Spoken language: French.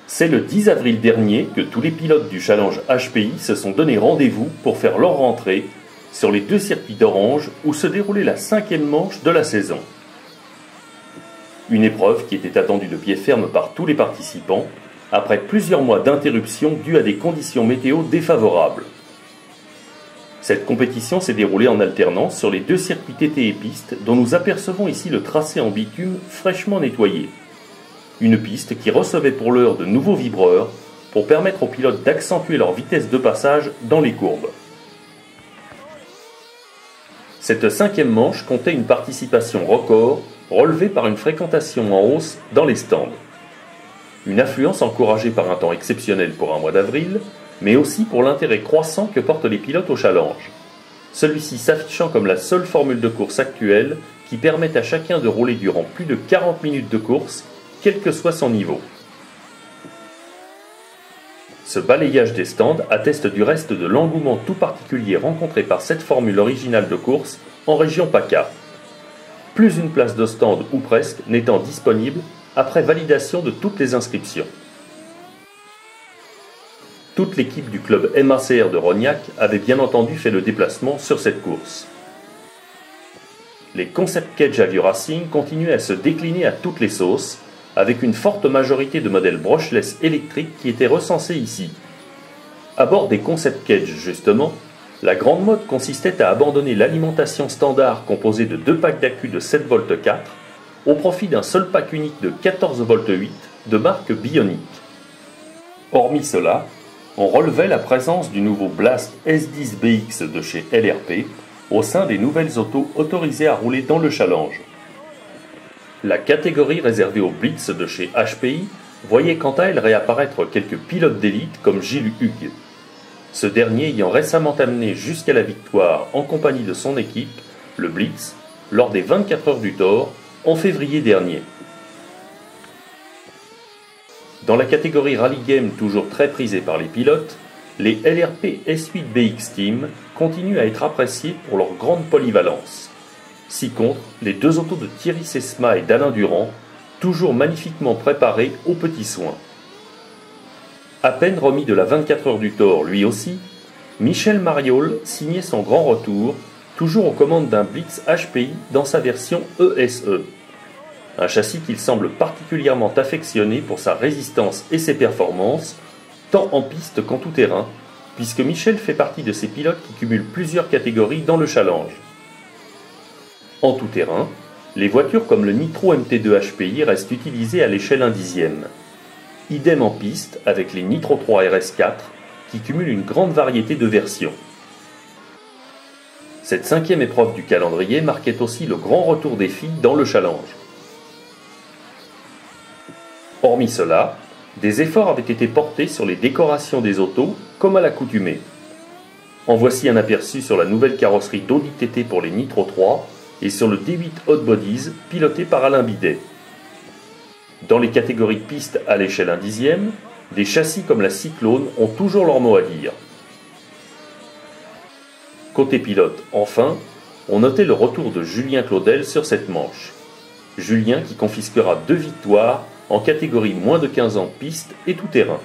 C'est le 10 avril dernier que tous les pilotes du Challenge HPI se sont donné rendez-vous pour faire leur rentrée sur les deux circuits d'Orange où se déroulait la 5e manche de la saison. Une épreuve qui était attendue de pied ferme par tous les participants, après plusieurs mois d'interruption dues à des conditions météo défavorables. Cette compétition s'est déroulée en alternance sur les deux circuits TT et piste dont nous apercevons ici le tracé en bitume fraîchement nettoyé. Une piste qui recevait pour l'heure de nouveaux vibreurs pour permettre aux pilotes d'accentuer leur vitesse de passage dans les courbes. Cette 5e manche comptait une participation record relevée par une fréquentation en hausse dans les stands. Une affluence encouragée par un temps exceptionnel pour un mois d'avril, mais aussi pour l'intérêt croissant que portent les pilotes au challenge. Celui-ci s'affichant comme la seule formule de course actuelle qui permet à chacun de rouler durant plus de 40 minutes de course, quel que soit son niveau. Ce balayage des stands atteste du reste de l'engouement tout particulier rencontré par cette formule originale de course en région PACA. Plus une place de stand ou presque n'étant disponible après validation de toutes les inscriptions. Toute l'équipe du club MACR de Rognac avait bien entendu fait le déplacement sur cette course. Les concept cage Allure Racing continuaient à se décliner à toutes les sauces, avec une forte majorité de modèles brushless électriques qui étaient recensés ici. À bord des concept cage justement, la grande mode consistait à abandonner l'alimentation standard composée de 2 packs d'accu de 7,4 V au profit d'un seul pack unique de 14,8 V de marque Bionic. Hormis cela, on relevait la présence du nouveau Blast S10BX de chez LRP au sein des nouvelles autos autorisées à rouler dans le Challenge. La catégorie réservée aux Blitz de chez HPI voyait quant à elle réapparaître quelques pilotes d'élite comme Gilles Hugues. Ce dernier ayant récemment amené jusqu'à la victoire en compagnie de son équipe, le Blitz, lors des 24 heures du Thor, en février dernier. Dans la catégorie Rally Game toujours très prisée par les pilotes, les LRP S8BX Team continuent à être appréciés pour leur grande polyvalence. Si contre, les deux autos de Thierry Sesma et d'Alain Durand, toujours magnifiquement préparés aux petits soins. À peine remis de la 24 heures du Thor lui aussi, Michel Mariol signait son grand retour, toujours aux commandes d'un Blitz HPI dans sa version ESE. Un châssis qu'il semble particulièrement affectionné pour sa résistance et ses performances, tant en piste qu'en tout terrain, puisque Michel fait partie de ces pilotes qui cumulent plusieurs catégories dans le challenge. En tout terrain, les voitures comme le Nitro MT2 HPI restent utilisées à l'échelle 1/10. Idem en piste avec les Nitro 3 RS4 qui cumulent une grande variété de versions. Cette 5e épreuve du calendrier marquait aussi le grand retour des filles dans le challenge. Hormis cela, des efforts avaient été portés sur les décorations des autos comme à l'accoutumée. En voici un aperçu sur la nouvelle carrosserie d'Audi TT pour les Nitro 3 et sur le D8 Hot Bodies piloté par Alain Bidet. Dans les catégories piste à l'échelle 1/10, des châssis comme la Cyclone ont toujours leur mot à dire. Côté pilote, enfin, on notait le retour de Julien Claudel sur cette manche. Julien qui confisquera 2 victoires en catégorie moins de 15 ans piste et tout terrain.